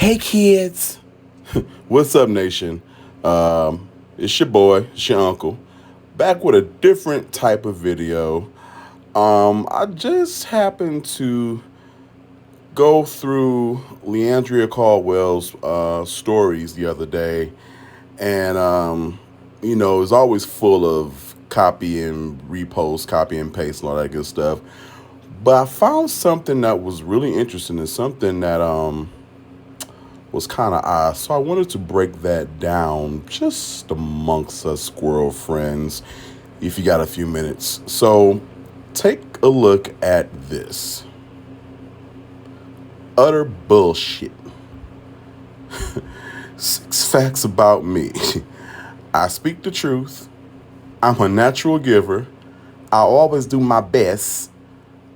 Hey kids, what's up, nation? It's your boy, it's your uncle, back with a different type of video. I just happened to go through Leandria Caldwell's stories the other day, and it's always full of copy and repost, copy and paste, and all that good stuff. But I found something that was really interesting and something that was kind of odd. So I wanted to break that down just amongst us squirrel friends, if you got a few minutes. So take a look at this. Utter bullshit. 6 facts about me. I speak the truth. I'm a natural giver. I always do my best.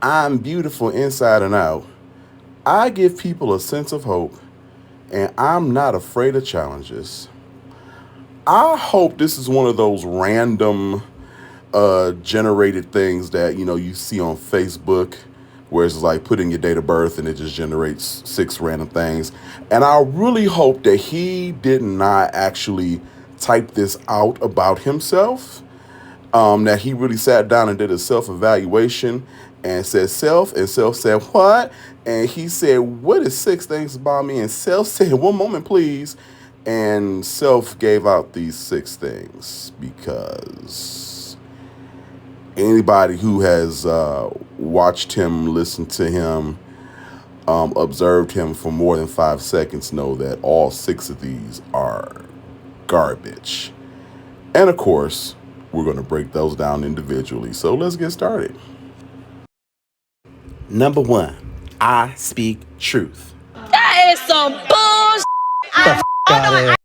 I'm beautiful inside and out. I give people a sense of hope, and I'm not afraid of challenges. I hope this is one of those random generated things that you see on Facebook, where it's like put in your date of birth and it just generates 6 random things. And I really hope that he did not actually type this out about himself. That he really sat down and did a self-evaluation and said self, and self said what? And he said, what is 6 things about me? And self said, one moment, please. And self gave out these 6 things because anybody who has watched him, listened to him, observed him for more than 5 seconds know that all 6 of these are garbage. And of course, we're going to break those down individually. So let's get started. Number 1, I speak truth. That is some bullshit.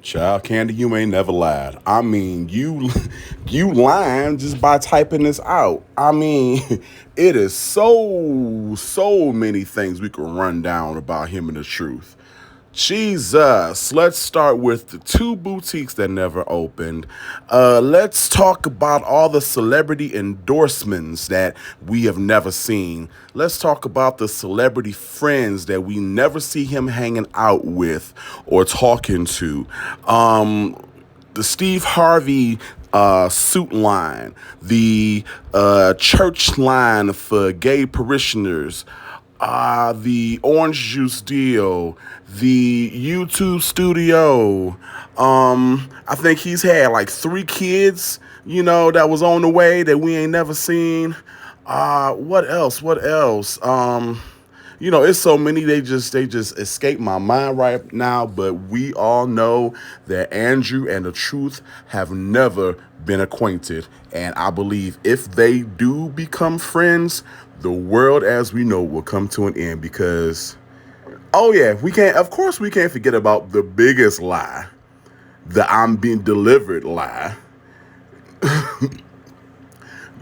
Child Candy, you ain't never lied. I mean, you lying just by typing this out. I mean, it is so many things we can run down about him and the truth. Jesus, let's start with the 2 boutiques that never opened. Let's talk about all the celebrity endorsements that we have never seen. Let's talk about the celebrity friends that we never see him hanging out with or talking to. The Steve Harvey suit line, the church line for gay parishioners, the orange juice deal, the YouTube studio. I think he's had like 3 kids, that was on the way that we ain't never seen. What else? It's so many, they just escape my mind right now, but we all know that Andrew and the truth have never been acquainted. And I believe if they do become friends, the world as we know will come to an end because, we can't forget about the biggest lie, the I'm being delivered lie.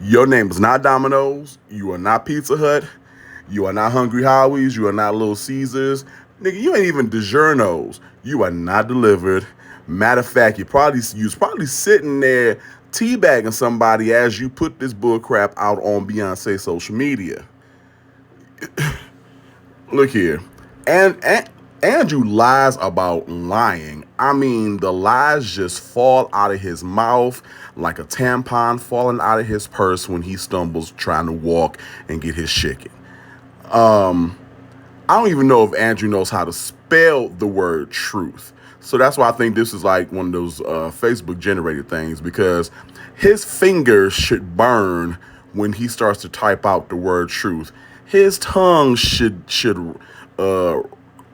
Your name is not Domino's. You are not Pizza Hut. You are not Hungry Howie's. You are not Little Caesars. Nigga, you ain't even DiGiorno's. You are not delivered. Matter of fact, you was probably sitting there teabagging somebody as you put this bullcrap out on Beyonce's social media. Look here. And Andrew lies about lying. I mean, the lies just fall out of his mouth like a tampon falling out of his purse when he stumbles trying to walk and get his chicken. I don't even know if Andrew knows how to spell the word truth. So that's why I think this is like one of those Facebook generated things, because his fingers should burn when he starts to type out the word truth. His tongue should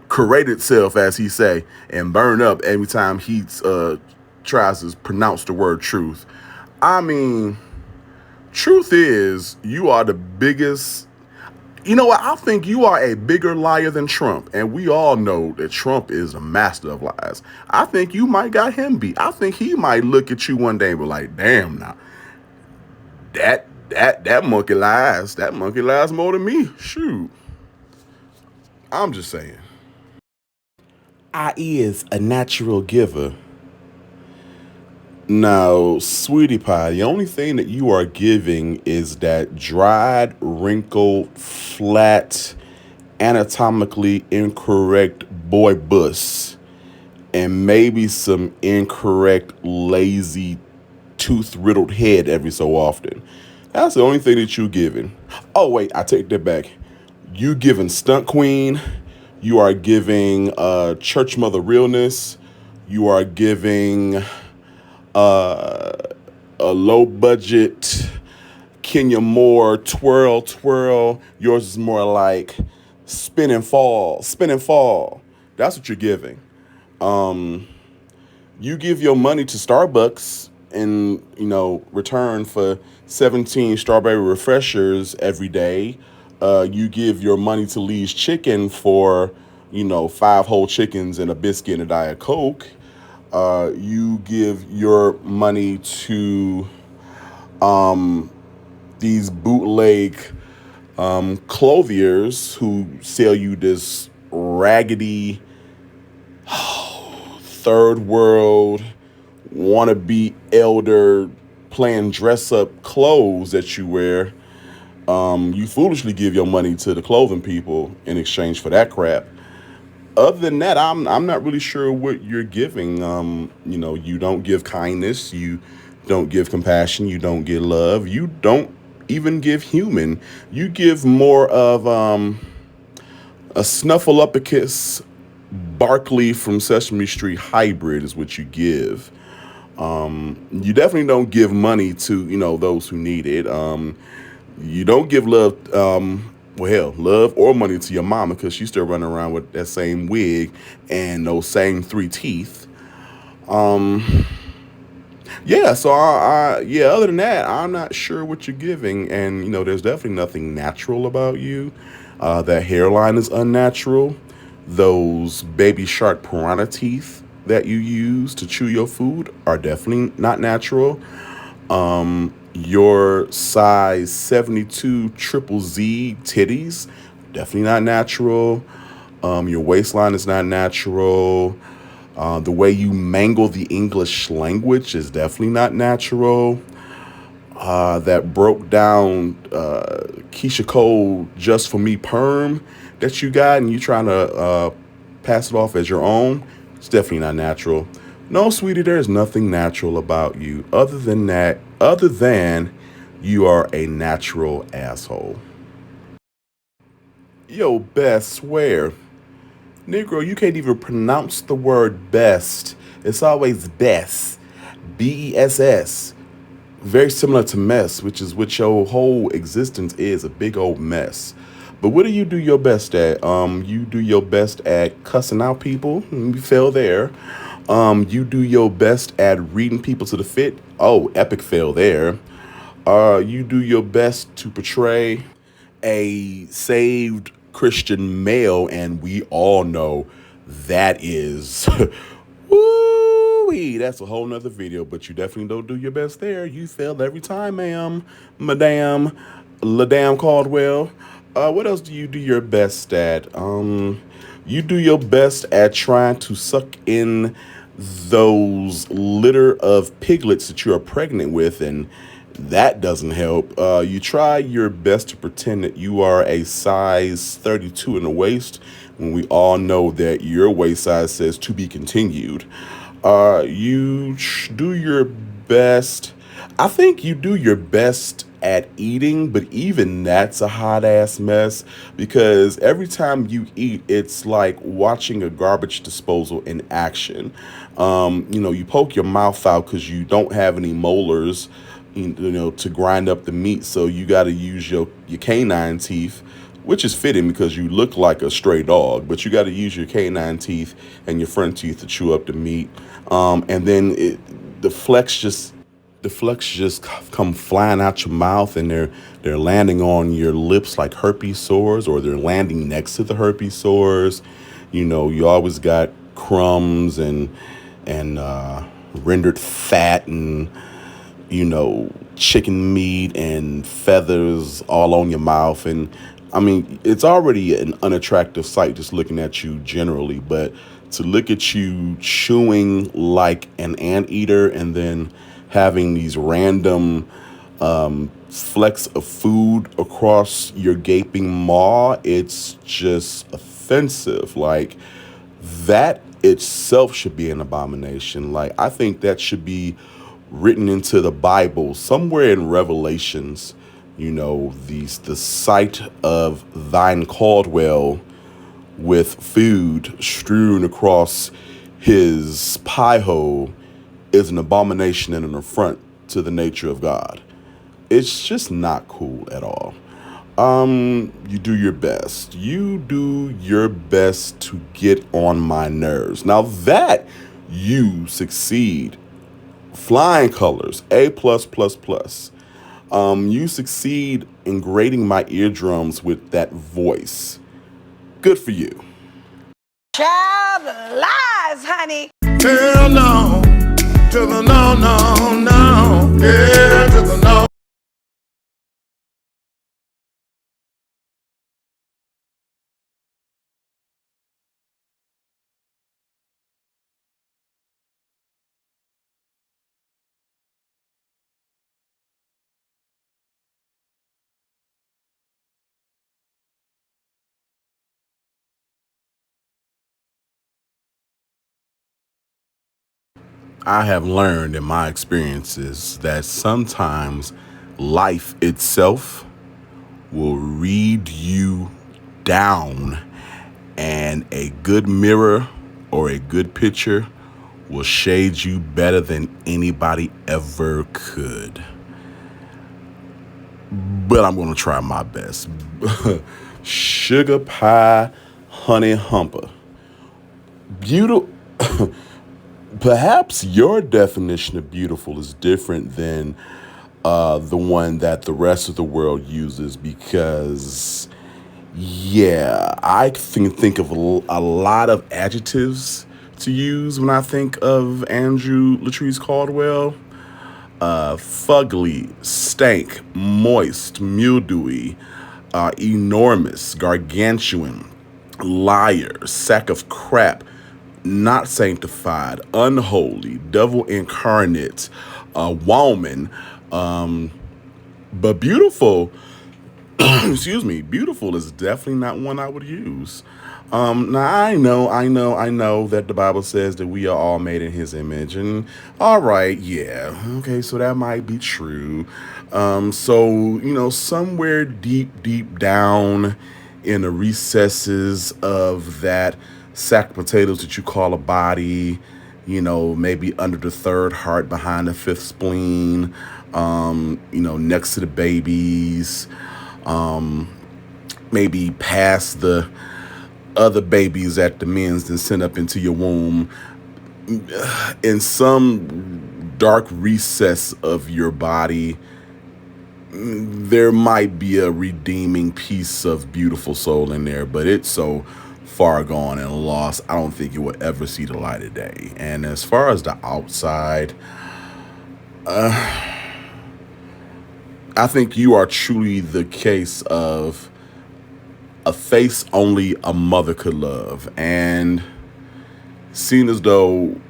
correct itself, as he say, and burn up every time he tries to pronounce the word truth. I mean, truth is, you are the biggest. You know what? I think you are a bigger liar than Trump. And we all know that Trump is a master of lies. I think you might got him beat. I think he might look at you one day and be like, damn, now, that monkey lies. That monkey lies more than me. Shoot. I'm just saying. I is a natural giver. Now, sweetie pie, the only thing that you are giving is that dried, wrinkled, flat, anatomically incorrect boy bus, and maybe some incorrect, lazy, tooth riddled head every so often. That's the only thing that you giving. Oh wait, I take that back. You giving stunt queen. You are giving church mother realness. You are giving a low budget Kenya Moore twirl twirl. Yours is more like spin and fall, spin and fall. That's what you're giving. You give your money to Starbucks in, return for 17 strawberry refreshers every day. You give your money to Lee's Chicken for, 5 whole chickens and a biscuit and a Diet Coke. You give your money to these bootleg clothiers who sell you this raggedy third world wannabe elder playing dress up clothes that you wear. You foolishly give your money to the clothing people in exchange for that crap. Other than that, I'm not really sure what you're giving. You don't give kindness, you don't give compassion, you don't give love, you don't even give human. You give more of a Snuffleupagus Barkley from Sesame Street hybrid is what you give. You definitely don't give money to those who need it. You don't give love, love or money to your mama because she's still running around with that same wig and those same 3 teeth. Yeah, so other than that, I'm not sure what you're giving, and there's definitely nothing natural about you. That hairline is unnatural. Those baby shark piranha teeth that you use to chew your food are definitely not natural. Your size 72 triple Z titties, definitely not natural. Your waistline is not natural. The way you mangle the English language is definitely not natural. That broke down Keisha Cole Just For Me perm that you got and you trying to pass it off as your own, it's definitely not natural. No, sweetie, there's nothing natural about you other than you are a natural asshole. Yo, Bess, swear. Negro, you can't even pronounce the word best. It's always Bess. Bess. Very similar to mess, which is what your whole existence is, a big old mess. But what do you do your best at? You do your best at cussing out people. You fail there. You do your best at reading people to the fit. Oh, epic fail there. You do your best to portray a saved Christian male, and we all know that is woo that's a whole nother video, but you definitely don't do your best there. You fail every time, ma'am, madame, ladam Caldwell. What else do you do your best at? You do your best at trying to suck in those litter of piglets that you are pregnant with, and that doesn't help. You try your best to pretend that you are a size 32 in the waist when we all know that your waist size says to be continued. You do your best. I think you do your best at eating, but even that's a hot ass mess because every time you eat, it's like watching a garbage disposal in action. You poke your mouth out because you don't have any molars, to grind up the meat, so you got to use your canine teeth, which is fitting because you look like a stray dog, but you got to use your canine teeth and your front teeth to chew up the meat. And then the flecks just come flying out your mouth, and they're landing on your lips like herpes sores, or they're landing next to the herpes sores. You always got crumbs and rendered fat and chicken meat and feathers all on your mouth. And I mean, it's already an unattractive sight just looking at you generally, but to look at you chewing like an anteater and then having these random flecks of food across your gaping maw, it's just offensive. Like, That itself should be an abomination. Like, I think that should be written into the Bible, somewhere in Revelations. The sight of thine Caldwell with food strewn across his pie hole is an abomination and an affront to the nature of God. It's just not cool at all. You do your best. You do your best to get on my nerves. Now that you succeed, flying colors, A plus plus plus. You succeed in grating my eardrums with that voice. Good for you. Child lies, honey. Hell no, to the no, no, no, yeah, to the no. I have learned in my experiences that sometimes life itself will read you down, and a good mirror or a good picture will shade you better than anybody ever could. But I'm going to try my best. Sugar pie, honey humper. Beautiful. Perhaps your definition of beautiful is different than the one that the rest of the world uses, because, yeah, I think of a lot of adjectives to use when I think of Andrew Latrice Caldwell. Fugly, stank, moist, mildewy, enormous, gargantuan, liar, sack of crap, not sanctified, unholy, devil incarnate, woman, but beautiful. Excuse me, beautiful is definitely not one I would use. Now I know that the Bible says that we are all made in His image, and all right, yeah, okay, so that might be true. So somewhere deep, deep down in the recesses of that sack of potatoes that you call a body, maybe under the third heart, behind the fifth spleen, next to the babies, maybe past the other babies at the men's and sent up into your womb, in some dark recess of your body, there might be a redeeming piece of beautiful soul in there, but it's so far gone and lost, I don't think it will ever see the light of day. And as far as the outside, I think you are truly the case of a face only a mother could love. And seeing as though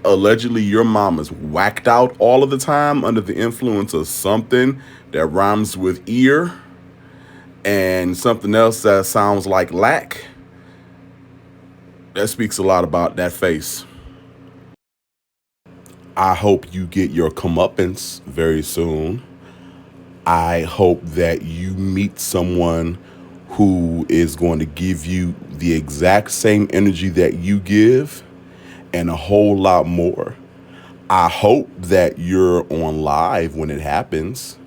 allegedly your mom is whacked out all of the time under the influence of something that rhymes with ear and something else that sounds like lack, that speaks a lot about that face. I hope you get your comeuppance very soon. I hope that you meet someone who is going to give you the exact same energy that you give and a whole lot more. I hope that you're on live when it happens.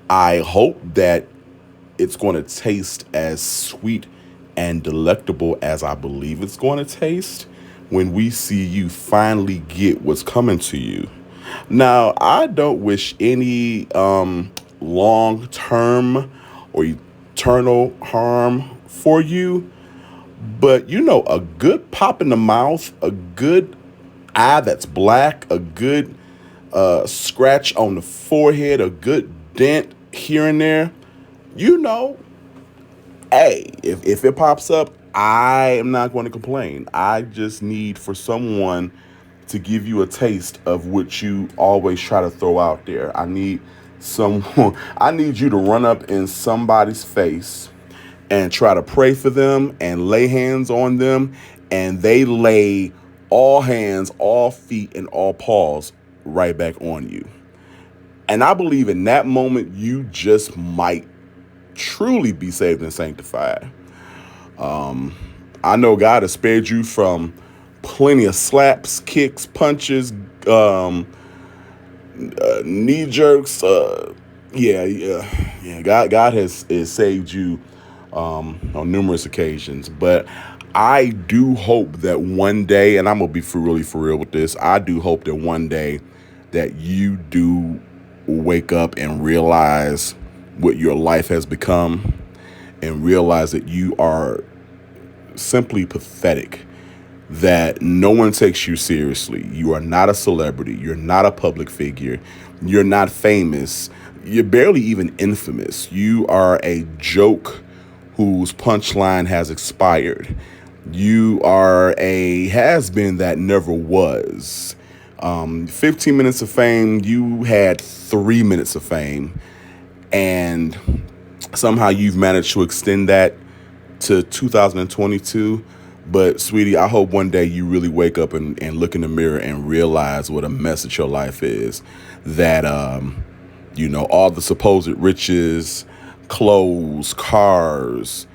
I hope that it's going to taste as sweet and delectable as I believe it's going to taste when we see you finally get what's coming to you. Now, I don't wish any long-term or eternal harm for you, but a good pop in the mouth, a good eye that's black, a good scratch on the forehead, a good dent here and there, you know, hey, if it pops up, I am not going to complain. I just need for someone to give you a taste of what you always try to throw out there. I need someone, I need you to run up in somebody's face and try to pray for them and lay hands on them and they lay all hands, all feet, and all paws right back on you. And I believe in that moment, you just might truly be saved and sanctified. I know God has spared you from plenty of slaps, kicks, punches, knee jerks. Yeah. God has saved you on numerous occasions. But I do hope that one day, and I'm gonna be really for real with this. I do hope that one day that you do wake up and realize what your life has become, and realize that you are simply pathetic, that no one takes you seriously. You are not a celebrity. You're not a public figure. You're not famous. You're barely even infamous. You are a joke whose punchline has expired. You are a has-been that never was. 15 minutes of fame, you had 3 minutes of fame. And somehow you've managed to extend that to 2022. But sweetie, I hope one day you really wake up and look in the mirror and realize what a mess that your life is. That, all the supposed riches, clothes, cars,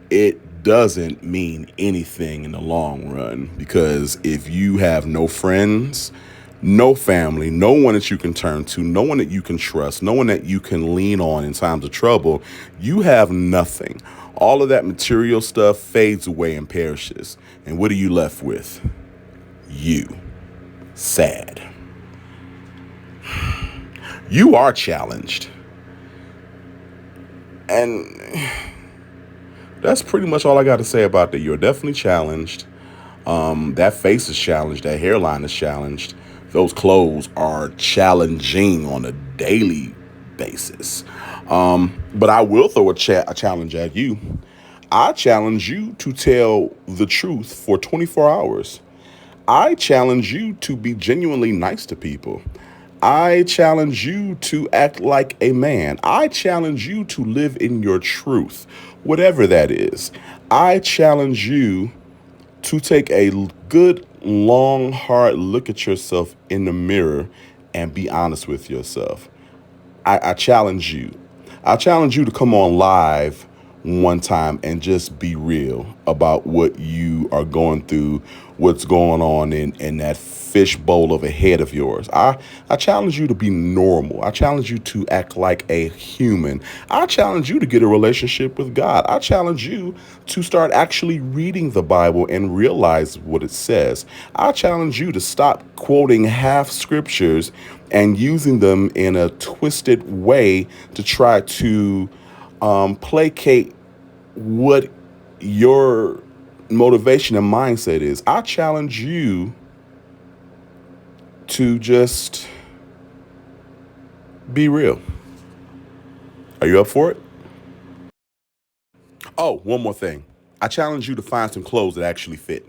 it doesn't mean anything in the long run. Because if you have no friends, no family, no one that you can turn to, no one that you can trust, no one that you can lean on in times of trouble, you have nothing. All of that material stuff fades away and perishes. And what are you left with? You. Sad. You are challenged. And that's pretty much all I got to say about that. You're definitely challenged. That face is challenged. That hairline is challenged. Those clothes are challenging on a daily basis. But I will throw a challenge at you. I challenge you to tell the truth for 24 hours. I challenge you to be genuinely nice to people. I challenge you to act like a man. I challenge you to live in your truth, whatever that is. I challenge you to take a good, long, hard look at yourself in the mirror and be honest with yourself. I challenge you. I challenge you to come on live one time and just be real about what you are going through, what's going on in that fishbowl of a head of yours. I challenge you to be normal. I challenge you to act like a human. I challenge you to get a relationship with God. I challenge you to start actually reading the Bible and realize what it says. I challenge you to stop quoting half scriptures and using them in a twisted way to try to placate what your motivation and mindset is. I challenge you to just be real. Are you up for it? Oh, one more thing. I challenge you to find some clothes that actually fit.